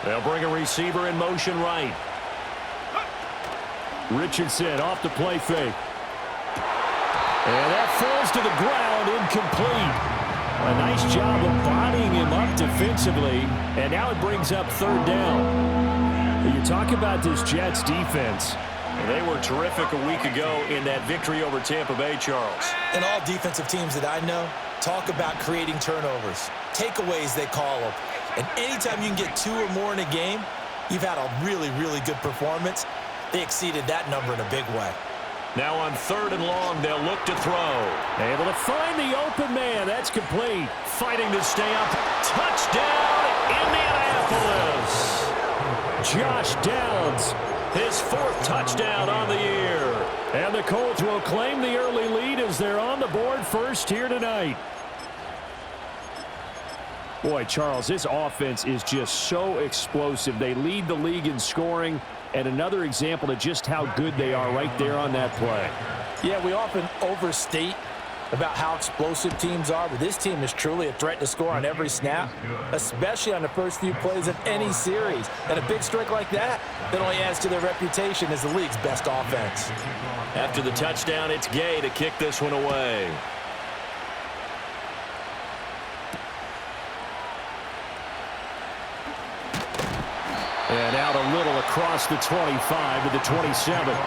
They'll bring a receiver in motion right. Richardson off the play fake. And that falls to the ground, incomplete. A nice job of bodying him up defensively, and now it brings up third down. You talk about this Jets defense. They were terrific a week ago in that victory over Tampa Bay, Charles. And all defensive teams that I know talk about creating turnovers. Takeaways, they call them. And anytime you can get 2 or more in a game, you've had a really, really good performance. They exceeded that number in a big way. Now on third and long, they'll look to throw. Able to find the open man. That's complete. Fighting to stay up. Touchdown, Indianapolis. Josh Downs, his 4th touchdown on the year. And the Colts will claim the early lead as they're on the board first here tonight. Boy, Charles, this offense is just so explosive. They lead the league in scoring, and another example of just how good they are right there on that play. Yeah, we often overstate about how explosive teams are, but this team is truly a threat to score on every snap, especially on the first few plays of any series. And a big streak like that only adds to their reputation as the league's best offense. After the touchdown, it's Gay to kick this one away. And out a little across the 25 to the 27.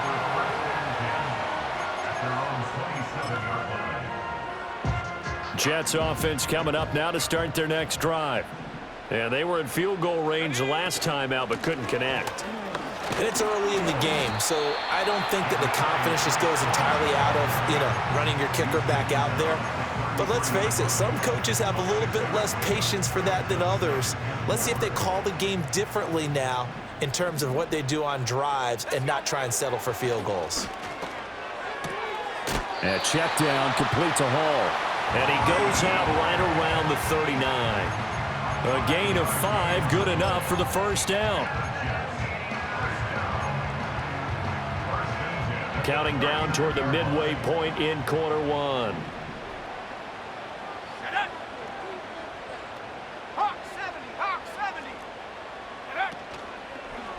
Jets offense coming up now to start their next drive. And they were in field goal range last time out but couldn't connect. And it's early in the game, so I don't think that the confidence just goes entirely out of, running your kicker back out there. But let's face it, some coaches have a little bit less patience for that than others. Let's see if they call the game differently now in terms of what they do on drives and not try and settle for field goals. And check down, complete to Hall. And he goes out right around the 39. A gain of 5, good enough for the first down. Counting down toward the midway point in quarter 1.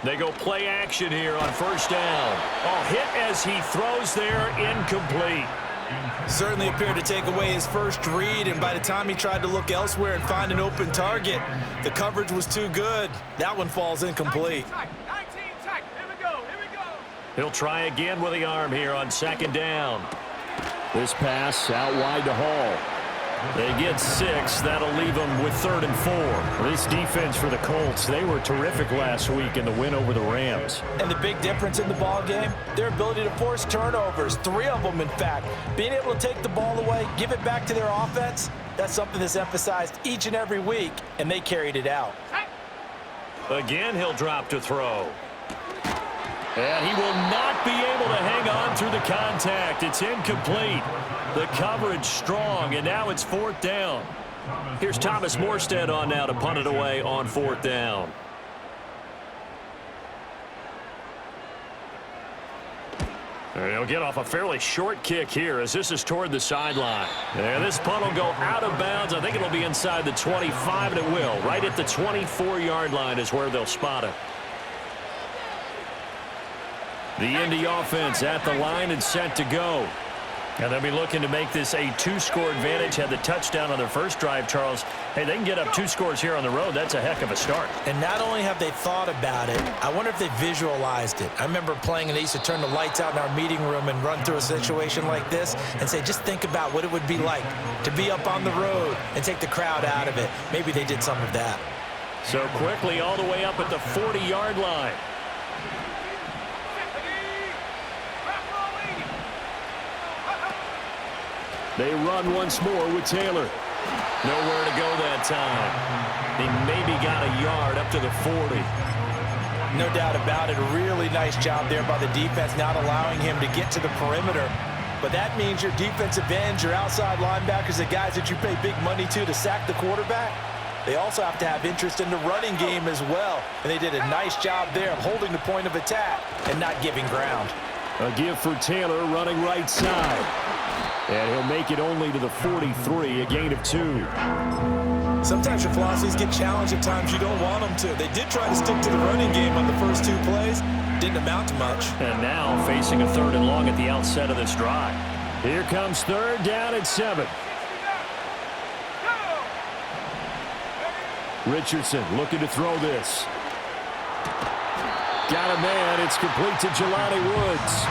They go play action here on first down. Oh, hit as he throws there, incomplete. Certainly appeared to take away his first read, and by the time he tried to look elsewhere and find an open target, the coverage was too good. That one falls incomplete. 19 tight. Here we go. He'll try again with the arm here on second down. This pass out wide to Hall. They get 6. That'll leave them with 3rd and 4. This defense for the Colts, they were terrific last week in the win over the Rams. And the big difference in the ball game, their ability to force turnovers, 3 of them in fact. Being able to take the ball away, give it back to their offense, that's something that's emphasized each and every week, and they carried it out. Again, he'll drop to throw. And he will not be able to hang on through the contact. It's incomplete. The coverage strong, and now it's 4th down. Here's Thomas Morstead on now to punt it away on 4th down. And he'll get off a fairly short kick here as this is toward the sideline. And this punt will go out of bounds. I think it'll be inside the 25, and it will. Right at the 24-yard line is where they'll spot it. The Indy offense at the line and set to go. And they'll be looking to make this a 2-score advantage. Had the touchdown on their first drive, Charles. Hey, they can get up 2 scores here on the road. That's a heck of a start. And not only have they thought about it, I wonder if they visualized it. I remember playing, and they used to turn the lights out in our meeting room and run through a situation like this and say, just think about what it would be like to be up on the road and take the crowd out of it. Maybe they did some of that. So quickly all the way up at the 40-yard line. They run once more with Taylor. Nowhere to go that time. He maybe got a yard up to the 40. No doubt about it. A really nice job there by the defense, not allowing him to get to the perimeter. But that means your defensive ends, your outside linebackers, the guys that you pay big money to sack the quarterback, they also have to have interest in the running game as well. And they did a nice job there of holding the point of attack and not giving ground. A give for Taylor running right side. And he'll make it only to the 43, a gain of 2. Sometimes your philosophies get challenged at times you don't want them to. They did try to stick to the running game on the first 2 plays. Didn't amount to much. And now facing a 3rd and long at the outset of this drive. Here comes 3rd down at 7. Richardson looking to throw this. Got a man. It's complete to Jelani Woods.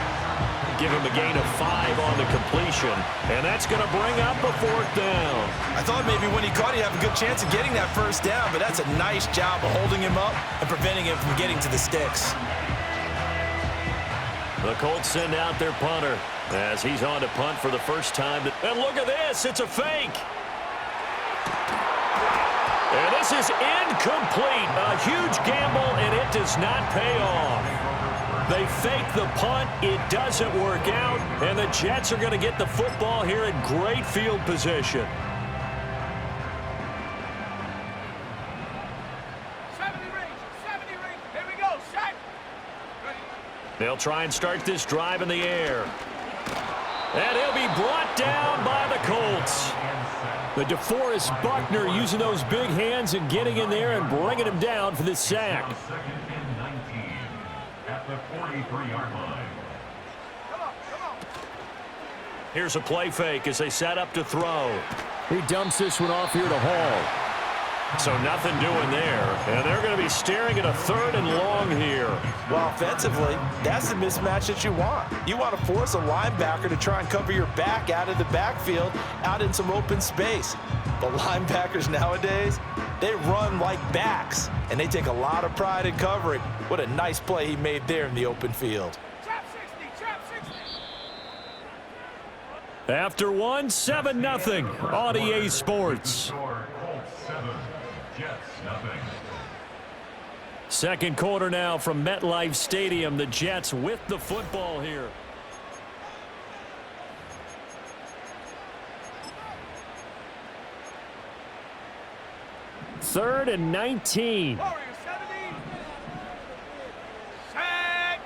Give him a gain of 5 on the completion. And that's going to bring up a 4th down. I thought maybe when he caught, he'd have a good chance of getting that 1st down, but that's a nice job of holding him up and preventing him from getting to the sticks. The Colts send out their punter as he's on to punt for the first time. And look at this. It's a fake. And this is incomplete. A huge gamble, and it does not pay off. They fake the punt. It doesn't work out, and the Jets are going to get the football here in great field position. 70 range. Here we go. Set. They'll try and start this drive in the air. And he'll be brought down by the Colts. The DeForest Buckner using those big hands and getting in there and bringing him down for this sack. At the 43-yard line. Come on. Here's a play fake as they set up to throw. He dumps this one off here to Hall. So nothing doing there. And they're going to be staring at a 3rd and long here. Well, offensively, that's the mismatch that you want. You want to force a linebacker to try and cover your back out of the backfield, out in some open space. The linebackers nowadays, they run like backs, and they take a lot of pride in covering. What a nice play he made there in the open field. Trap 60. After 1, 7-0 on EA Sports. Colts 7, Jets nothing. Second quarter now from MetLife Stadium. The Jets with the football here. Third and 19. Warriors 70. Set.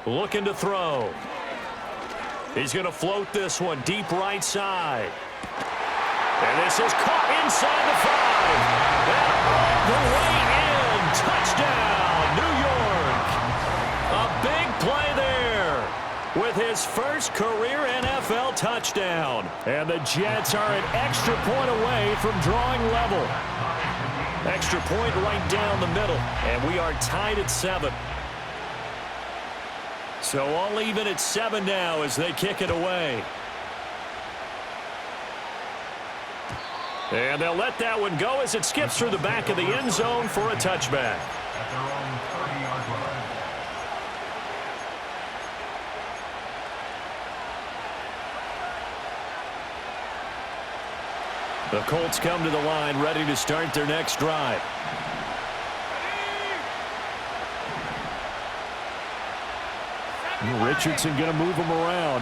Looking to throw. He's going to float this one deep right side. And this is caught inside the 5. The way in. Touchdown, New York. A big play there with his first career NFL touchdown. And the Jets are an extra point away from drawing level. Extra point right down the middle. And we are tied at 7. So all even at 7 now as they kick it away. And they'll let that one go as it skips through the back of the end zone for a touchback. At their own 30-yard line. The Colts come to the line ready to start their next drive. Richardson going to move him around.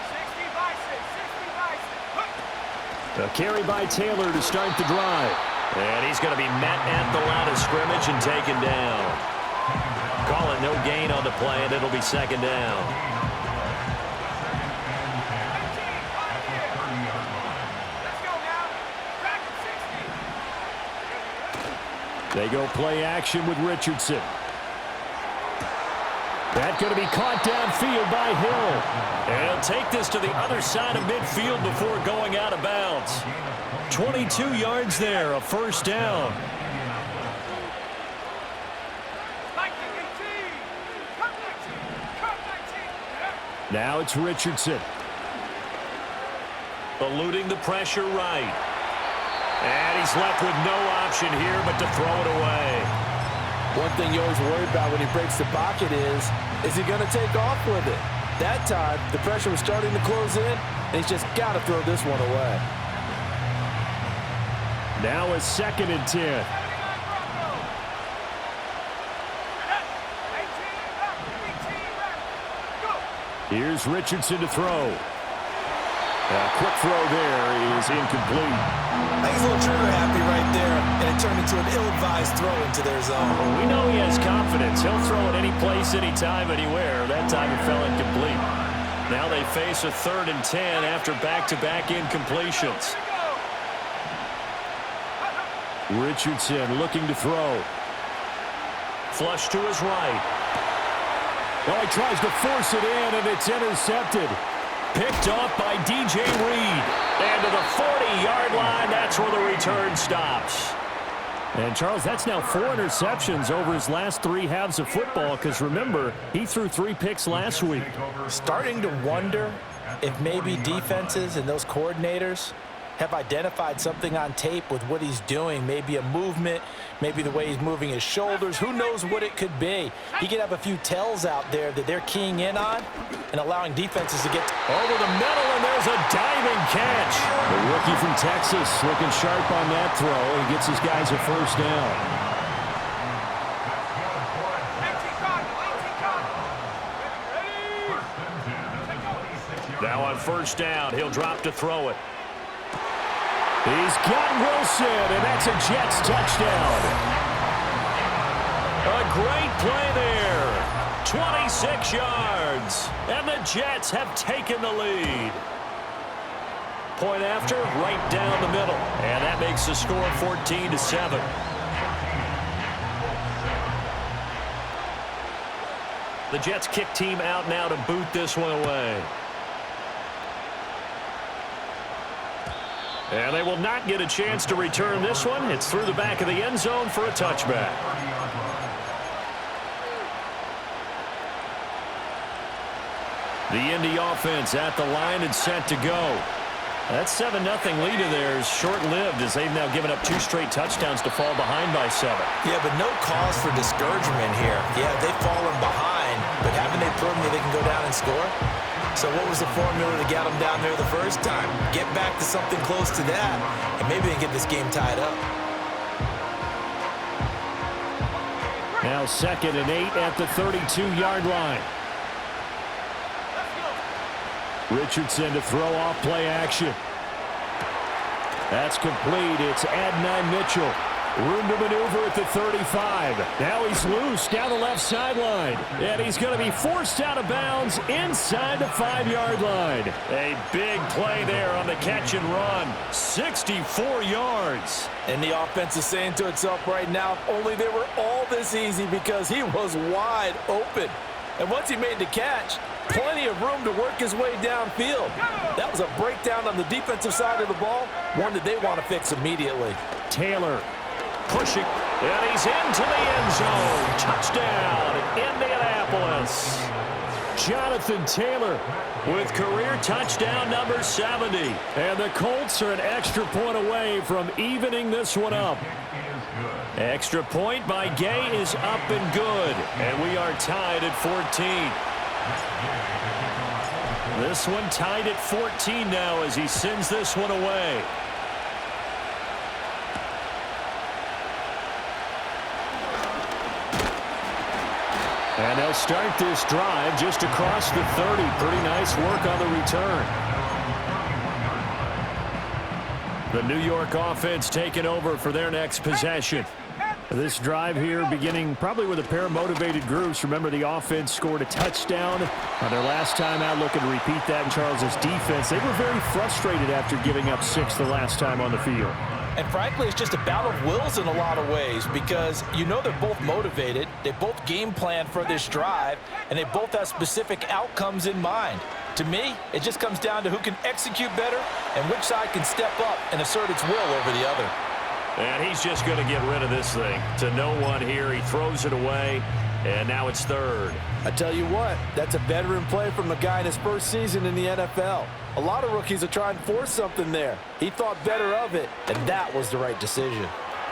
60 by 6. A carry by Taylor to start the drive. And he's going to be met at the line of scrimmage and taken down. Call it no gain on the play, and it'll be 2nd down. They go play action with Richardson. That's going to be caught downfield by Hill. And he'll take this to the other side of midfield before going out of bounds. 22 yards there, a 1st down. Now it's Richardson. Eluding the pressure right. And he's left with no option here but to throw it away. One thing you always worry about when he breaks the pocket is he going to take off with it? That time, the pressure was starting to close in, and he's just got to throw this one away. Now a 2nd and 10. Here's Richardson to throw. A quick throw there is incomplete. I think he's a little trigger happy right there, and it turned into an ill-advised throw into their zone. We know he has confidence. He'll throw it any place, anytime, anywhere. That time it fell incomplete. Now they face a 3rd and 10 after back-to-back incompletions. Richardson looking to throw. Flush to his right. Oh, he tries to force it in, and it's intercepted. Picked off by DJ Reed. And to the 40-yard line, that's where the return stops. And, Charles, that's now 4 interceptions over his last 3 halves of football because, remember, he threw 3 picks last week. Starting to wonder if maybe defenses and those coordinators have identified something on tape with what he's doing. Maybe a movement, maybe the way he's moving his shoulders. Who knows what it could be? He could have a few tells out there that they're keying in on and allowing defenses to get over the middle, and there's a diving catch. The rookie from Texas looking sharp on that throw. He gets his guys a first down. Now on first down, he'll drop to throw it. He's got Wilson, and that's a Jets touchdown. A great play there. 26 yards, and the Jets have taken the lead. Point after, right down the middle, and that makes the score 14-7. The Jets kick team out now to boot this one away. And they will not get a chance to return this one. It's through the back of the end zone for a touchback. The Indy offense at the line and set to go. That 7-0 lead of theirs short-lived as they've now given up 2 straight touchdowns to fall behind by 7. Yeah, but no cause for discouragement here. Yeah, they've fallen behind, but haven't they proven that they can go down and score? So what was the formula to get them down there the first time? Get back to something close to that, and maybe they get this game tied up. Now 2nd and 8 at the 32-yard line. Richardson to throw off play action. That's complete. It's Adonai Mitchell. Room to maneuver at the 35. Now he's loose down the left sideline. And he's going to be forced out of bounds inside the 5-yard line. A big play there on the catch and run. 64 yards. And the offense is saying to itself right now, if only they were all this easy because he was wide open. And once he made the catch, plenty of room to work his way downfield. That was a breakdown on the defensive side of the ball, one that they want to fix immediately. Taylor pushing, and he's into the end zone. Touchdown, Indianapolis. Jonathan Taylor with career touchdown number 70. And the Colts are an extra point away from evening this one up. Extra point by Gay is up and good. And we are tied at 14. This one tied at 14 now as he sends this one away. And they'll start this drive just across the 30. Pretty nice work on the return. The New York offense taking over for their next possession. This drive here beginning probably with a pair of motivated groups. Remember, the offense scored a touchdown on their last time out, looking to repeat that in Charles's defense. They were very frustrated after giving up 6 the last time on the field. And frankly, it's just a battle of wills in a lot of ways because you know they're both motivated, they both game plan for this drive, and they both have specific outcomes in mind. To me, it just comes down to who can execute better and which side can step up and assert its will over the other. And he's just going to get rid of this thing. To no one here, he throws it away, and now it's 3rd. I tell you what, that's a veteran play from a guy in his first season in the NFL. A lot of rookies are trying to force something there. He thought better of it, and that was the right decision.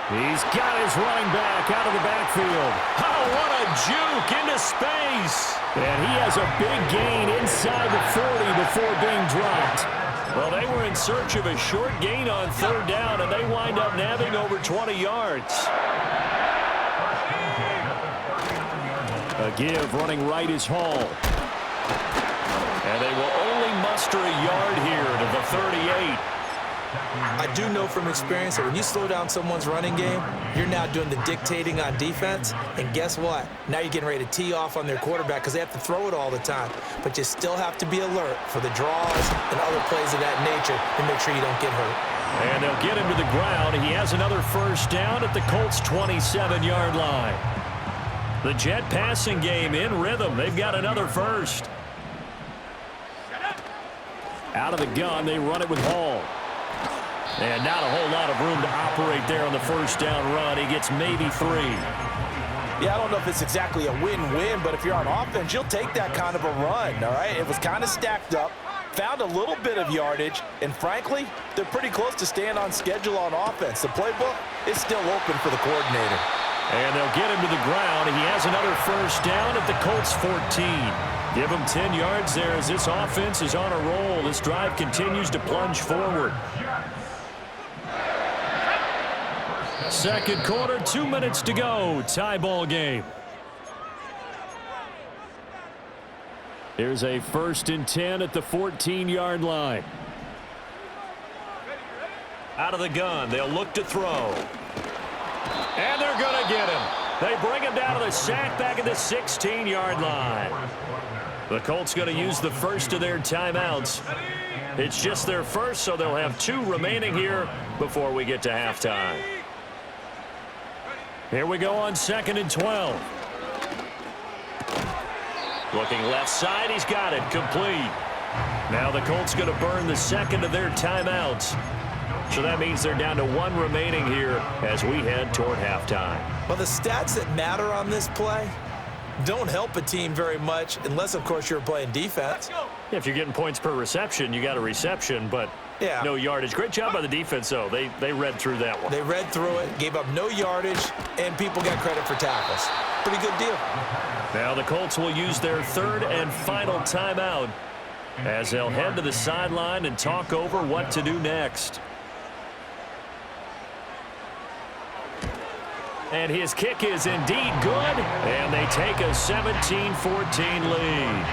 He's got his running back out of the backfield. Oh, what a juke into space. And he has a big gain inside the 40 before being dropped. Well, they were in search of a short gain on 3rd down, and they wind up nabbing over 20 yards. A give running right is Hall. And they will only muster a yard here to the 38. I do know from experience that when you slow down someone's running game, you're now doing the dictating on defense. And guess what? Now you're getting ready to tee off on their quarterback because they have to throw it all the time. But you still have to be alert for the draws and other plays of that nature to make sure you don't get hurt. And they'll get him to the ground. He has another first down at the Colts' 27-yard line. The Jet passing game in rhythm. They've got another first. Out of the gun, they run it with Hall. And not a whole lot of room to operate there on the first down run. He gets maybe 3. Yeah, I don't know if it's exactly a win-win, but if you're on offense, you'll take that kind of a run, all right? It was kind of stacked up, found a little bit of yardage, and frankly, they're pretty close to staying on schedule on offense. The playbook is still open for the coordinator. And they'll get him to the ground. He has another first down at the Colts' 14. Give him 10 yards there as this offense is on a roll. This drive continues to plunge forward. Second quarter, 2 minutes to go. Tie ball game. Here's a 1st and 10 at the 14-yard line. Out of the gun, they'll look to throw. And they're going to get him. They bring him down to the sack back at the 16-yard line. The Colts going to use the first of their timeouts. It's just their first, so they'll have 2 remaining here before we get to halftime. Here we go on 2nd and 12. Looking left side, he's got it, complete. Now the Colts going to burn the second of their timeouts. So that means they're down to 1 remaining here as we head toward halftime. Well, the stats that matter on this play don't help a team very much unless, of course, you're playing defense. If you're getting points per reception, you got a reception, but no yardage. Great job by the defense, though. They read through that one. They read through it, gave up no yardage, and people got credit for tackles. Pretty good deal. Now the Colts will use their 3rd and final timeout as they'll head to the sideline and talk over what to do next. And his kick is indeed good, and they take a 17-14 lead.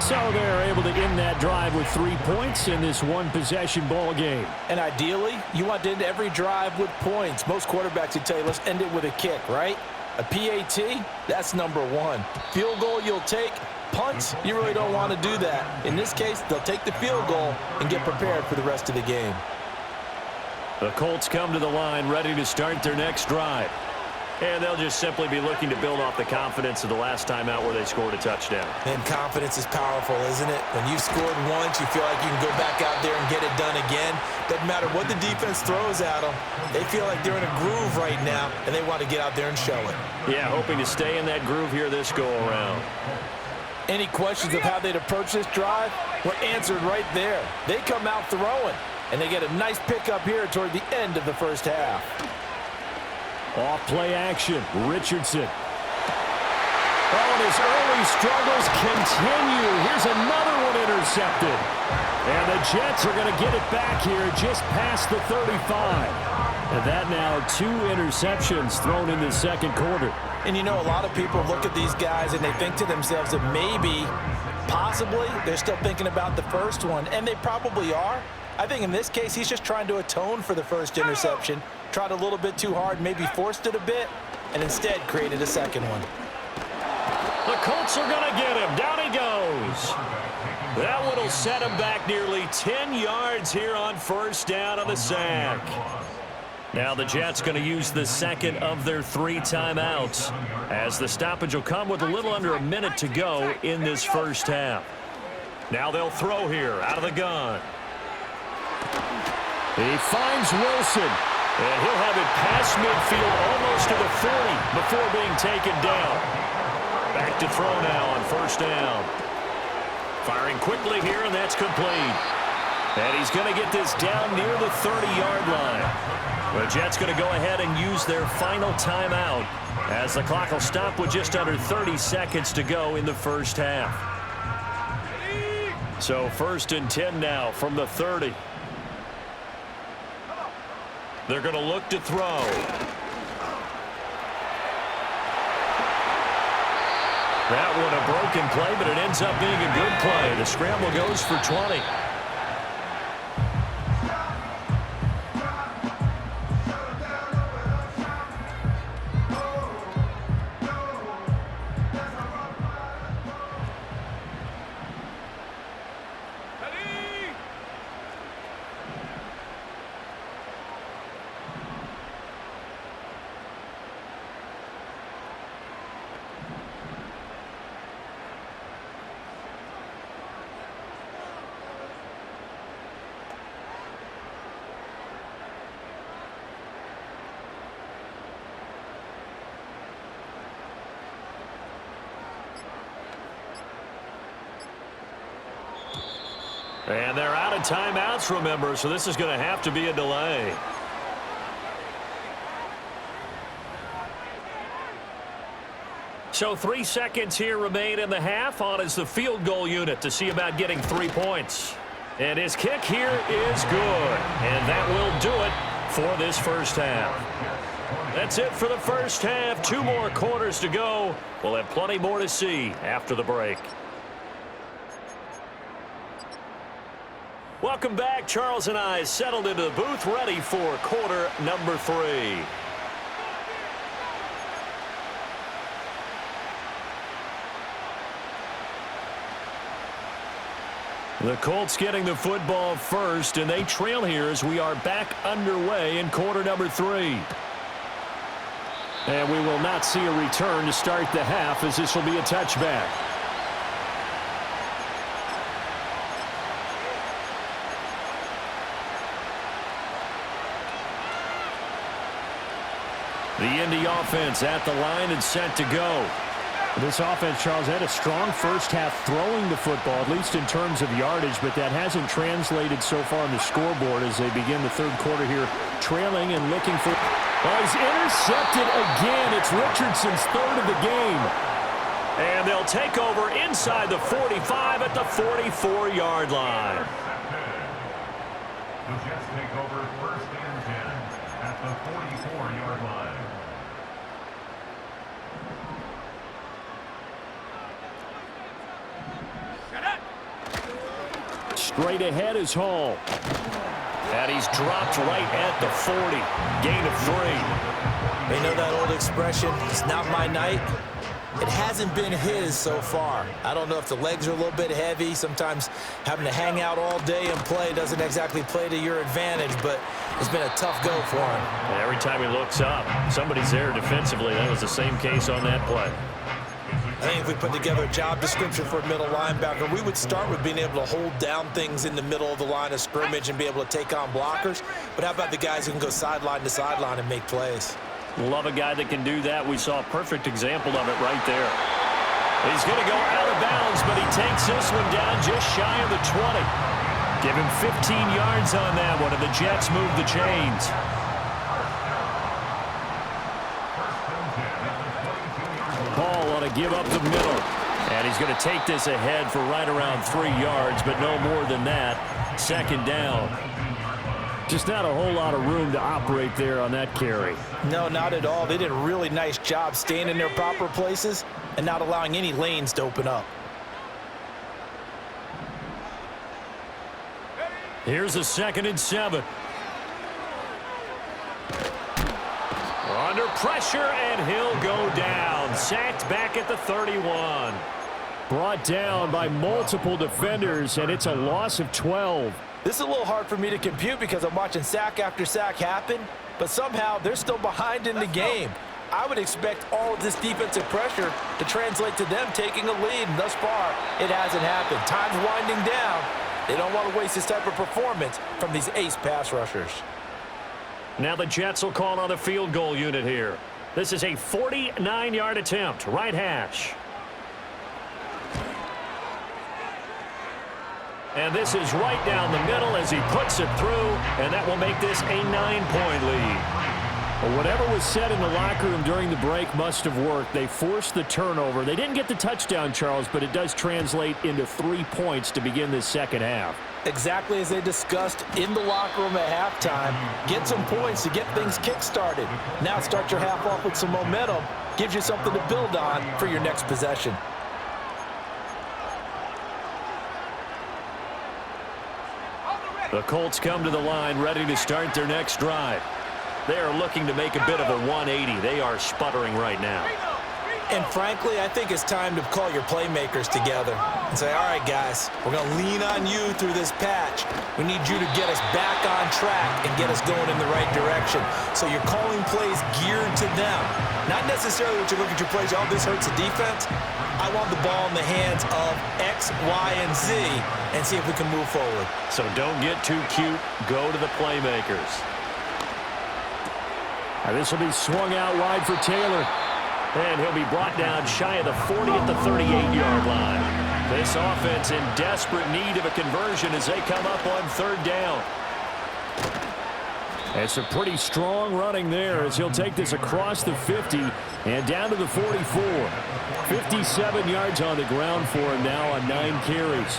So they're able to end that drive with 3 points in this one-possession ball game. And ideally, you want to end every drive with points. Most quarterbacks would tell you, let's end it with a kick, right? A PAT, that's number 1. Field goal you'll take. Punts, you really don't want to do that. In this case, they'll take the field goal and get prepared for the rest of the game. The Colts come to the line ready to start their next drive. And they'll just simply be looking to build off the confidence of the last time out where they scored a touchdown. And confidence is powerful, isn't it? When you've scored once, you feel like you can go back out there and get it done again. Doesn't matter what the defense throws at them. They feel like they're in a groove right now, and they want to get out there and show it. Yeah, hoping to stay in that groove here this go-around. Any questions of how they'd approach this drive were answered right there. They come out throwing, and they get a nice pickup here toward the end of the first half. Off play action, Richardson. Oh, and his early struggles continue. Here's another one intercepted. And the Jets are going to get it back here just past the 35. And that now 2 interceptions thrown in the second quarter. And you know, a lot of people look at these guys and they think to themselves that maybe, possibly, they're still thinking about the first one. And they probably are. I think in this case, he's just trying to atone for the first interception. Tried a little bit too hard, maybe forced it a bit, and instead created a second one. The Colts are going to get him. Down he goes. That one will set him back nearly 10 yards here on first down on the sack. Now the Jets going to use the second of their 3 timeouts as the stoppage will come with a little under a minute to go in this first half. Now they'll throw here out of the gun. He finds Wilson. And he'll have it past midfield almost to the 40 before being taken down. Back to throw now on first down. Firing quickly here, and that's complete. And he's going to get this down near the 30-yard line. The Jets going to go ahead and use their final timeout as the clock will stop with just under 30 seconds to go in the first half. So 1st and 10 now from the 30. They're going to look to throw. That one a broken play, but it ends up being a good play. The scramble goes for 20. And they're out of timeouts, remember, so this is going to have to be a delay. So 3 seconds here remain in the half. On is the field goal unit to see about getting 3 points. And his kick here is good. And that will do it for this first half. That's it for the first half. 2 more quarters to go. We'll have plenty more to see after the break. Welcome back. Charles and I settled into the booth, ready for quarter number 3. The Colts getting the football first, and they trail here as we are back underway in quarter number 3. And we will not see a return to start the half, as this will be a touchback. The Indy offense at the line and set to go. This offense, Charles, had a strong first half throwing the football, at least in terms of yardage, but that hasn't translated so far on the scoreboard as they begin the third quarter here, trailing and looking for... Well, he's intercepted again. It's Richardson's third of the game. And they'll take over inside the 45 at the 44-yard line. The Jets take over first and 10 at the 44-yard line. Straight ahead is Hall. And he's dropped right at the 40. Gain of 3. You know that old expression, it's not my night? It hasn't been his so far. I don't know if the legs are a little bit heavy. Sometimes having to hang out all day and play doesn't exactly play to your advantage, but it's been a tough go for him. And every time he looks up, somebody's there defensively. That was the same case on that play. I think if we put together a job description for a middle linebacker, we would start with being able to hold down things in the middle of the line of scrimmage and be able to take on blockers. But how about the guys who can go sideline to sideline and make plays? Love a guy that can do that. We saw a perfect example of it right there. He's going to go out of bounds, but he takes this one down just shy of the 20. Give him 15 yards on that one, and the Jets move the chains. Ball on a give up the middle. And he's going to take this ahead for right around 3 yards, but no more than that. Second down. Just not a whole lot of room to operate there on that carry. No, not at all. They did a really nice job staying in their proper places and not allowing any lanes to open up. Here's a 2nd and 7. Under pressure, and he'll go down. Sacked back at the 31. Brought down by multiple defenders, and it's a loss of 12. This is a little hard for me to compute because I'm watching sack after sack happen, but somehow they're still behind in the game. I would expect all of this defensive pressure to translate to them taking a lead, and thus far, it hasn't happened. Time's winding down. They don't want to waste this type of performance from these ace pass rushers. Now the Jets will call on a field goal unit here. This is a 49-yard attempt, right hash. And this is right down the middle as he puts it through, and that will make this a 9-point lead. Well, whatever was said in the locker room during the break must have worked. They forced the turnover. They didn't get the touchdown, Charles, but it does translate into 3 points to begin this second half. Exactly as they discussed in the locker room at halftime. Get some points to get things kick-started. Now start your half off with some momentum. Gives you something to build on for your next possession. The Colts come to the line ready to start their next drive. They are looking to make a bit of a 180. They are sputtering right now. And frankly, I think it's time to call your playmakers together and say, all right, guys, we're going to lean on you through this patch. We need you to get us back on track and get us going in the right direction. So you're calling plays geared to them. Not necessarily what you look at your plays, oh, this hurts the defense. I want the ball in the hands of X, Y, and Z and see if we can move forward. So don't get too cute. Go to the playmakers. Now this will be swung out wide for Taylor. And he'll be brought down shy of the 40 at the 38-yard line. This offense in desperate need of a conversion as they come up on third down. It's a pretty strong running there as he'll take this across the 50 and down to the 44. 57 yards on the ground for him now on 9 carries.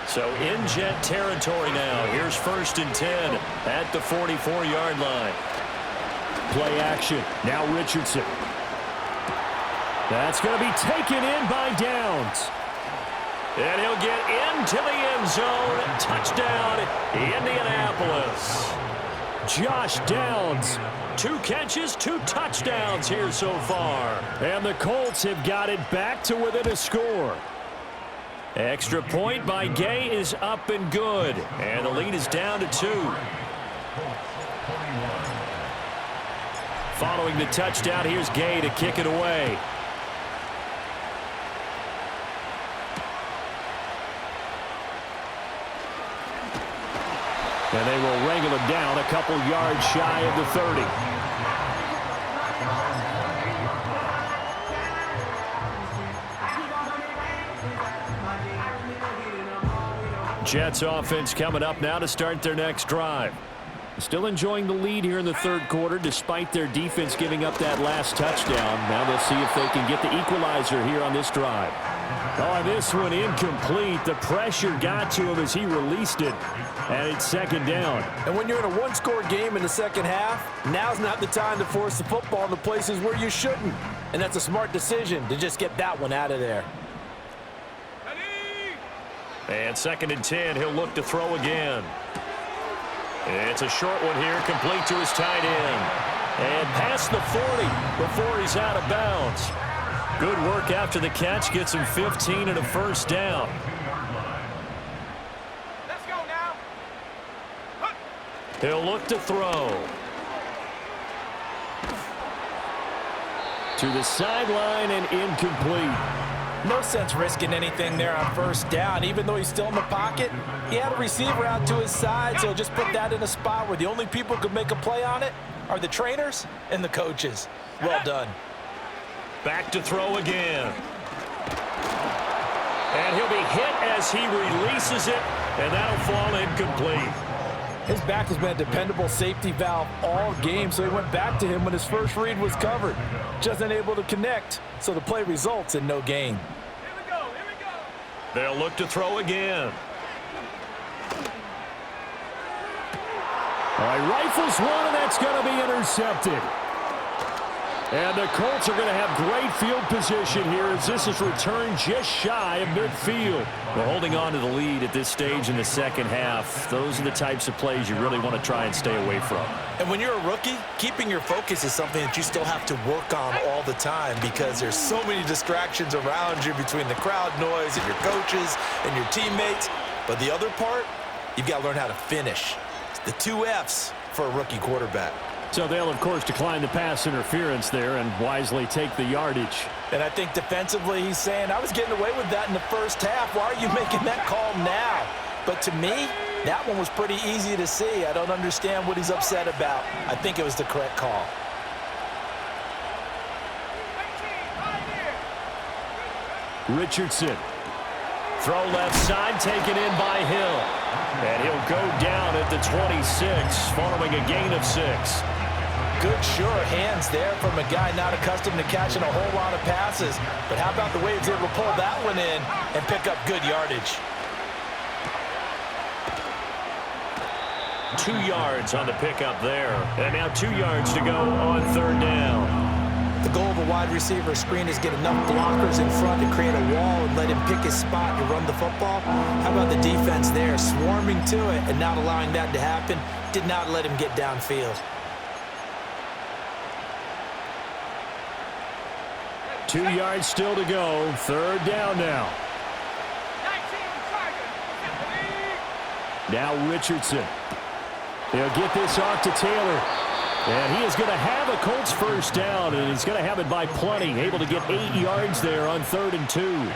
So in Jet territory now. Here's 1st and 10 at the 44-yard line. Play action. Now Richardson. That's going to be taken in by Downs. And he'll get into the end zone. Touchdown, Indianapolis. Josh Downs. 2 catches, 2 touchdowns here so far. And the Colts have got it back to within a score. Extra point by Gay is up and good. And the lead is down to 2. Following the touchdown, here's Gay to kick it away. And they will wrangle him down a couple yards shy of the 30. Jets offense coming up now to start their next drive. Still enjoying the lead here in the third quarter despite their defense giving up that last touchdown. Now they'll see if they can get the equalizer here on this drive. Oh, this one incomplete. The pressure got to him as he released it. And it's 2nd down. And when you're in a one-score game in the second half, now's not the time to force the football in the places where you shouldn't. And that's a smart decision to just get that one out of there. And 2nd and 10, he'll look to throw again. It's a short one here, complete to his tight end. And past the 40 before he's out of bounds. Good work after the catch, gets him 15 and a 1st down. Let's go now. He'll look to throw. To the sideline and incomplete. No sense risking anything there on 1st down. Even though he's still in the pocket, he had a receiver out to his side, so just put that in a spot where the only people who could make a play on it are the trainers and the coaches. Well done. Back to throw again. And he'll be hit as he releases it, and that'll fall incomplete. His back has been a dependable safety valve all game, so he went back to him when his first read was covered. Just unable to connect, so the play results in no gain. Here we go, here we go. They'll look to throw again. All right, rifles one, and that's going to be intercepted. And the Colts are going to have great field position here as this is returned just shy of midfield. We're holding on to the lead at this stage in the second half. Those are the types of plays you really want to try and stay away from. And when you're a rookie, keeping your focus is something that you still have to work on all the time because there's so many distractions around you between the crowd noise and your coaches and your teammates. But the other part, you've got to learn how to finish. It's the 2 F's for a rookie quarterback. So they'll, of course, decline the pass interference there and wisely take the yardage. And I think defensively he's saying, I was getting away with that in the first half. Why are you making that call now? But to me, that one was pretty easy to see. I don't understand what he's upset about. I think it was the correct call. Richardson. Throw left side, taken in by Hill. And he'll go down at the 26, following a gain of 6. Good, sure hands there from a guy not accustomed to catching a whole lot of passes. But how about the way he's able to pull that one in and pick up good yardage? 2 yards on the pickup there. And now 2 yards to go on 3rd down. The goal of a wide receiver screen is get enough blockers in front to create a wall and let him pick his spot to run the football. How about the defense there, swarming to it and not allowing that to happen? Did not let him get downfield. 2 yards still to go. 3rd down now. 19 Tigers. Now Richardson. He'll get this off to Taylor. And he is going to have a Colts 1st down, and he's going to have it by plenty. Able to get 8 yards there on 3rd and 2.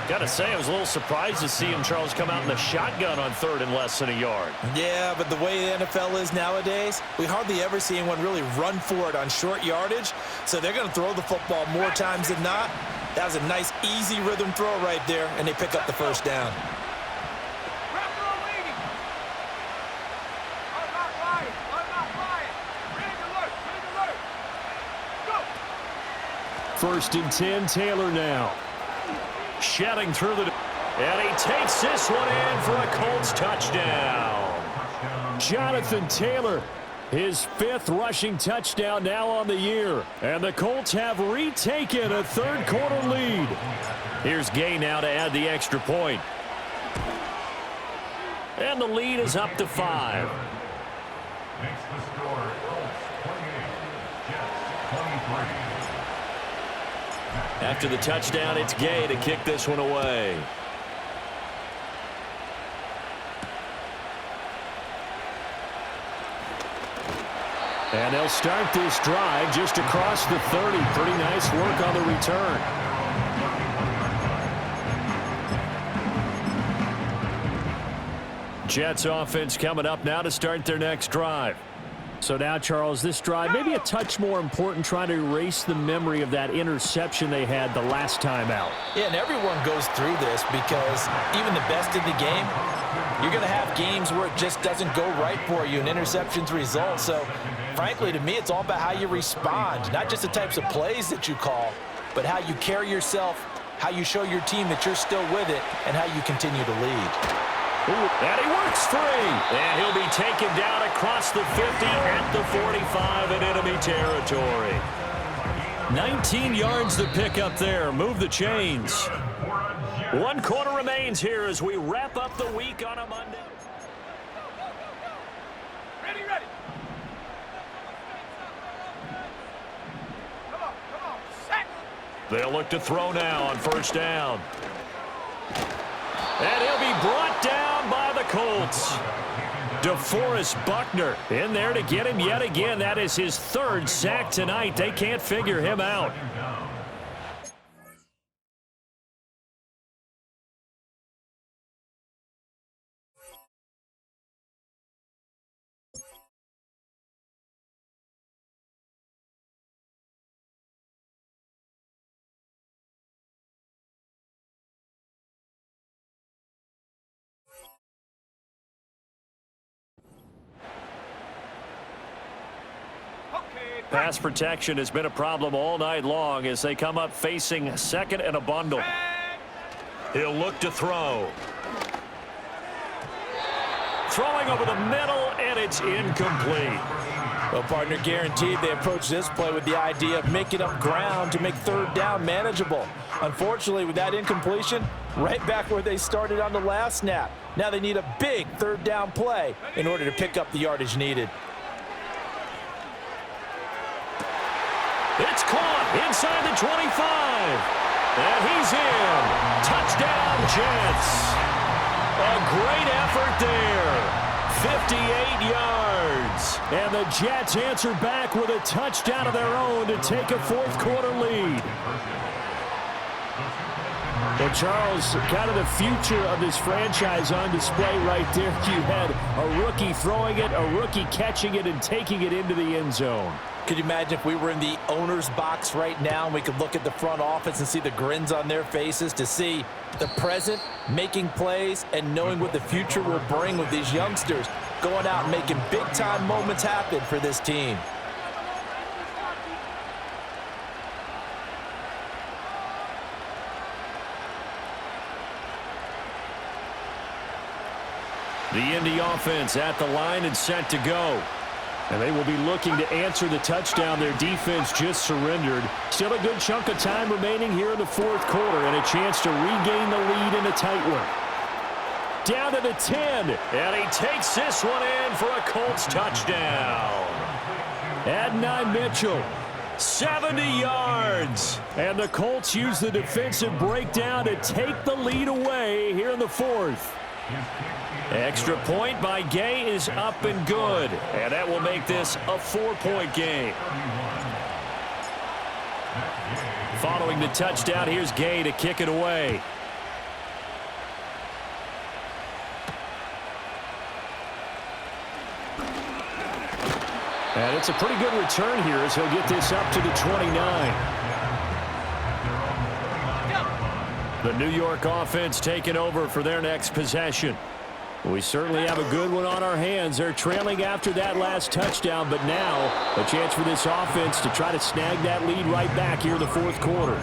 Got to say, I was a little surprised to see him, Charles, come out in the shotgun on 3rd and less than a yard. Yeah, but the way the NFL is nowadays, we hardly ever see anyone really run for it on short yardage. So they're going to throw the football more times than not. That was a nice, easy rhythm throw right there, and they pick up the first down. First and 10, Taylor now. Shedding through the... And he takes this one in for a Colts touchdown. Jonathan Taylor, his 5th rushing touchdown now on the year. And the Colts have retaken a third-quarter lead. Here's Gay now to add the extra point. And the lead is up to 5. Makes the score Colts 28, Jets 23. After the touchdown, it's Gay to kick this one away. And they'll start this drive just across the 30. Pretty nice work on the return. Jets offense coming up now to start their next drive. So now, Charles, this drive maybe a touch more important, trying to erase the memory of that interception they had the last time out. Yeah, and everyone goes through this because even the best in the game, you're going to have games where it just doesn't go right for you and interceptions result. So, frankly, to me, it's all about how you respond, not just the types of plays that you call, but how you carry yourself, how you show your team that you're still with it, and how you continue to lead. And he works free. And he'll be taken down across the 50 at the 45 in enemy territory. 19 yards to pick up there. Move the chains. 1 quarter remains here as we wrap up the week on a Monday. Ready. Come on, set. They'll look to throw now on first down. And he'll be brought down by the Colts. DeForest Buckner in there to get him yet again. That is his 3rd sack tonight. They can't figure him out. Pass protection has been a problem all night long as they come up facing 2nd and a bundle. He'll look to throw. Throwing over the middle, and it's incomplete. Well, partner, guaranteed they approach this play with the idea of making up ground to make 3rd down manageable. Unfortunately, with that incompletion, right back where they started on the last snap. Now they need a big 3rd down play in order to pick up the yardage needed. It's caught inside the 25. And he's in. Touchdown, Jets. A great effort there. 58 yards. And the Jets answer back with a touchdown of their own to take a 4th quarter lead. Well, Charles, kind of the future of this franchise on display right there. You had a rookie throwing it, a rookie catching it, and taking it into the end zone. Could you imagine if we were in the owner's box right now and we could look at the front office and see the grins on their faces, to see the present making plays and knowing what the future will bring with these youngsters going out and making big-time moments happen for this team. The Indy offense at the line and set to go. And they will be looking to answer the touchdown their defense just surrendered. Still a good chunk of time remaining here in the 4th quarter and a chance to regain the lead in a tight one. Down to the 10. And he takes this one in for a Colts touchdown. Adonai Mitchell, 70 yards. and the Colts use the defensive breakdown to take the lead away here in the 4th. Extra point by Gay is up and good. And that will make this a 4-point game. Following the touchdown, here's Gay to kick it away. And it's a pretty good return here as he'll get this up to the 29. The New York offense taking over for their next possession. We certainly have a good one on our hands. They're trailing after that last touchdown, but now a chance for this offense to try to snag that lead right back here in the fourth quarter.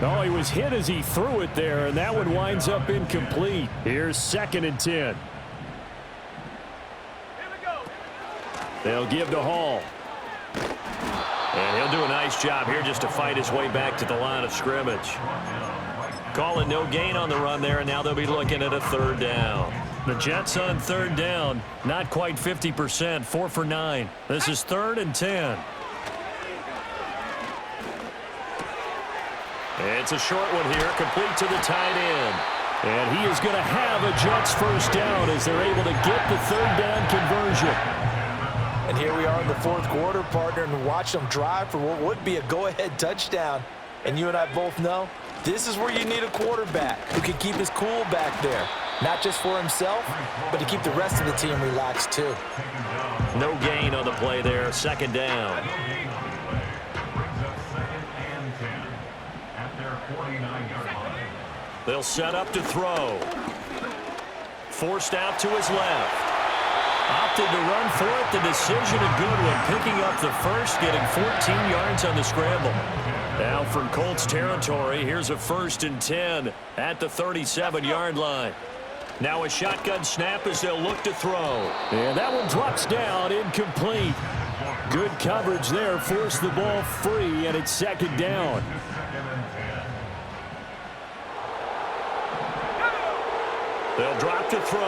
Oh, he was hit as he threw it there, and that one winds up incomplete. Here's 2nd and 10. They'll give to Hall. And he'll do a nice job here just to fight his way back to the line of scrimmage. Calling no gain on the run there, and now they'll be looking at a 3rd down. The Jets on 3rd down, not quite 50%, 4 for 9. This is 3rd and 10. It's a short one here, complete to the tight end. And he is going to have a Jets 1st down as they're able to get the 3rd down conversion. And here we are in the 4th quarter, partner, and watch them drive for what would be a go-ahead touchdown. And you and I both know this is where you need a quarterback who can keep his cool back there. Not just for himself, but to keep the rest of the team relaxed too. No gain on the play there, 2nd down. They'll set up to throw. Forced out to his left. Opted to run for it. The decision a good one. Picking up the 1st, getting 14 yards on the scramble. Now from Colts territory, here's a 1st and 10 at the 37-yard line. Now a shotgun snap as they'll look to throw. And that one drops down, incomplete. Good coverage there, forced the ball free, and it's 2nd down. They'll drop to throw.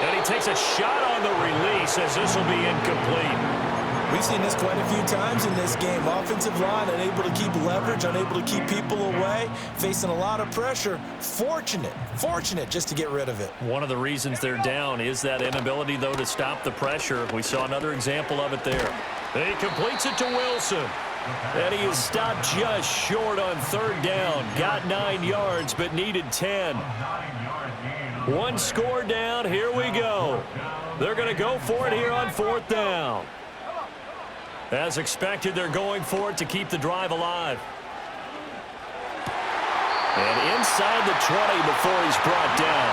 And he takes a shot on the release as this will be incomplete. We've seen this quite a few times in this game. Offensive line unable to keep leverage, unable to keep people away, facing a lot of pressure. Fortunate just to get rid of it. One of the reasons they're down is that inability, though, to stop the pressure. We saw another example of it there. He completes it to Wilson. And he is stopped just short on 3rd down. Got 9 yards, but needed 10. 1 score down. Here we go. They're going to go for it here on 4th down. As expected, they're going for it to keep the drive alive. And inside the 20 before he's brought down.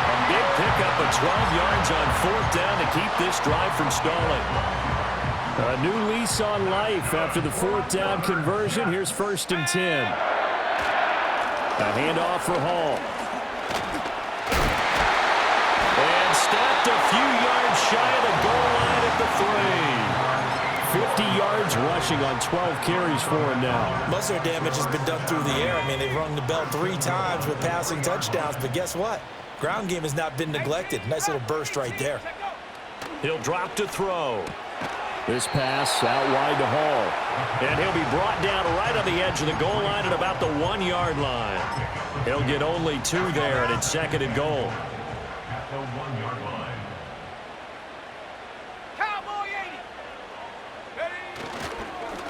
A big pickup of 12 yards on 4th down to keep this drive from stalling. A new lease on life after the 4th down conversion. Here's 1st and 10. A handoff for Hall. And stopped a few yards shy of the goal line at the 3. 50 yards rushing on 12 carries for him now. Most of their damage has been done through the air. I mean, they've rung the bell 3 times with passing touchdowns, but guess what? Ground game has not been neglected. Nice little burst right there. He'll drop to throw. This pass out wide to Hall. And he'll be brought down right on the edge of the goal line at about the 1-yard line. He'll get only 2 there, and it's 2nd and goal. At the 1-yard line.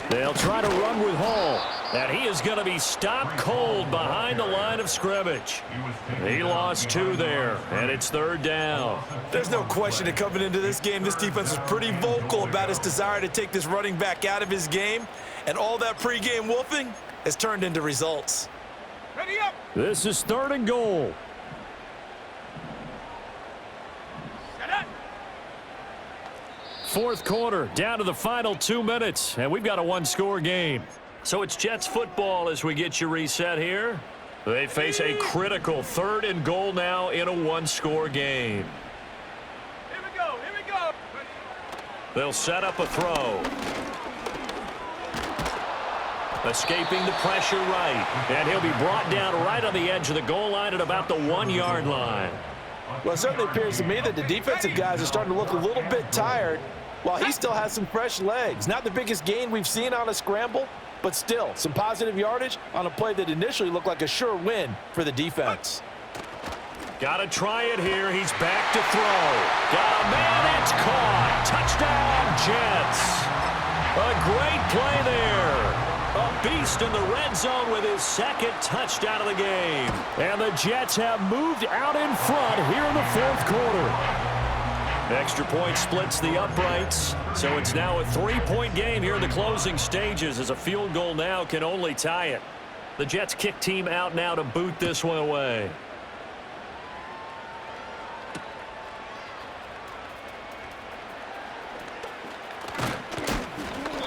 They'll try to run with Hall. And he is going to be stopped cold behind the line of scrimmage. He lost 2 there, and it's 3rd down. There's no question that coming into this game, this defense is pretty vocal about its desire to take this running back out of his game. And all that pregame wolfing has turned into results. Ready up. This is 3rd and goal. Fourth quarter, down to the final 2 minutes, and we've got a 1-score game. So it's Jets football as we get you reset here. They face a critical 3rd and goal now in a 1-score game. Here we go. They'll set up a throw. Escaping the pressure right, and he'll be brought down right on the edge of the goal line at about the 1-yard line. Well, it certainly appears to me that the defensive guys are starting to look a little bit tired while he still has some fresh legs. Not the biggest gain we've seen on a scramble, but still some positive yardage on a play that initially looked like a sure win for the defense. Got to try it here. He's back to throw. Got a man. It's caught. Touchdown, Jets. A great play there. A beast in the red zone with his 2nd touchdown of the game. And the Jets have moved out in front here in the 4th quarter. Extra point splits the uprights, so it's now a 3-point game here in the closing stages as a field goal now can only tie it. The Jets kick team out now to boot this one away.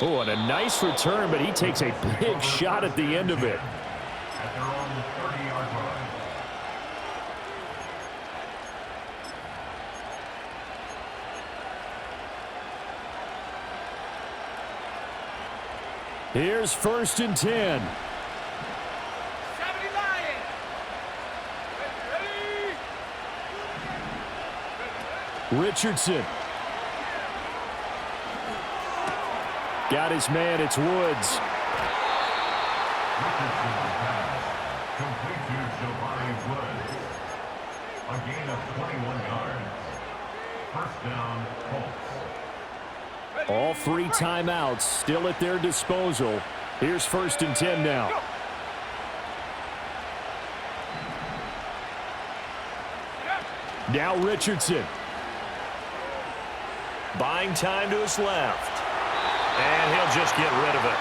Oh, and a nice return, but he takes a big shot at the end of it. At their own 30-yard line. Here's 1st and 10. 70 Lions. Ready? Richardson. Got his man, it's Woods. Richardson pass. Complete to Jabari Woods. A gain of 21 yards. First down, Colts. All 3 timeouts still at their disposal. Here's 1st and 10 now. Now Richardson. Buying time to his left. And he'll just get rid of it.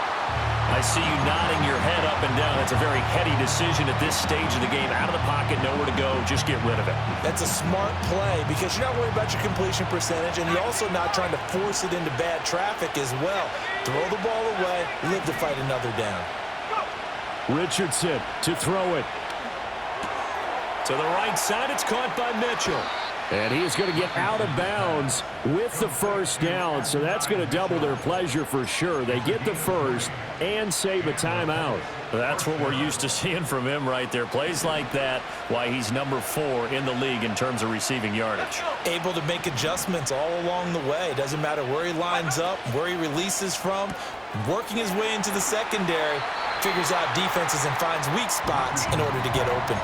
I see you nodding your head up and down. That's a very heady decision at this stage of the game. Out of the pocket, nowhere to go. Just get rid of it. That's a smart play because you're not worried about your completion percentage, and you're also not trying to force it into bad traffic as well. Throw the ball away, live to fight another down. Richardson to throw it. To the right side, it's caught by Mitchell. And he is going to get out of bounds with the first down, so that's going to double their pleasure for sure. They get the first and save a timeout. That's what we're used to seeing from him right there. Plays like that, why he's number 4 in the league in terms of receiving yardage. Able to make adjustments all along the way. Doesn't matter where he lines up, where he releases from, working his way into the secondary, figures out defenses and finds weak spots in order to get open.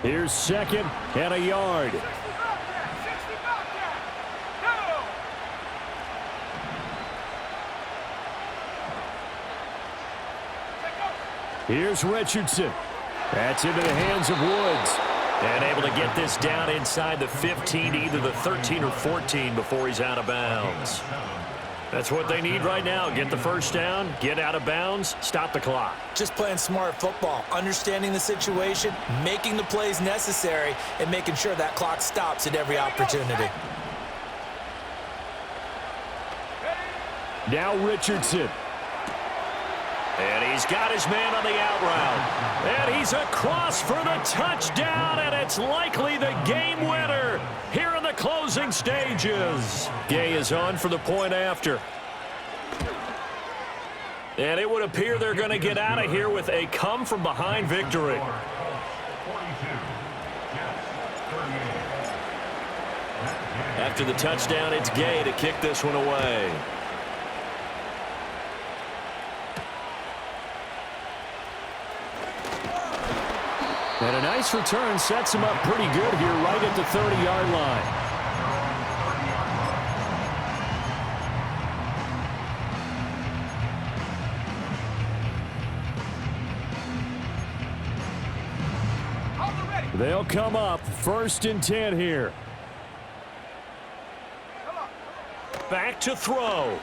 Here's 2nd and a yard. 60 back there. Go. Here's Richardson. That's into the hands of Woods. And able to get this down inside the 15, either the 13 or 14 before he's out of bounds. That's what they need right now. Get the first down, get out of bounds, stop the clock. Just playing smart football, understanding the situation, making the plays necessary, and making sure that clock stops at every opportunity. Now Richardson. And he's got his man on the out route. And he's across for the touchdown, and it's likely the game winner here in the closing stages. Gay is on for the point after. And it would appear they're going to get out of here with a come-from-behind victory. 42. Jets, 38. After the touchdown, it's Gay to kick this one away. And a nice return sets him up pretty good here right at the 30-yard line. They'll come up 1st and 10 here. Back to throw.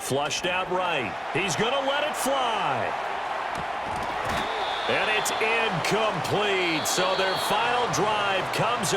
Flushed out right. He's going to let it fly. And it's incomplete. So their final drive comes up.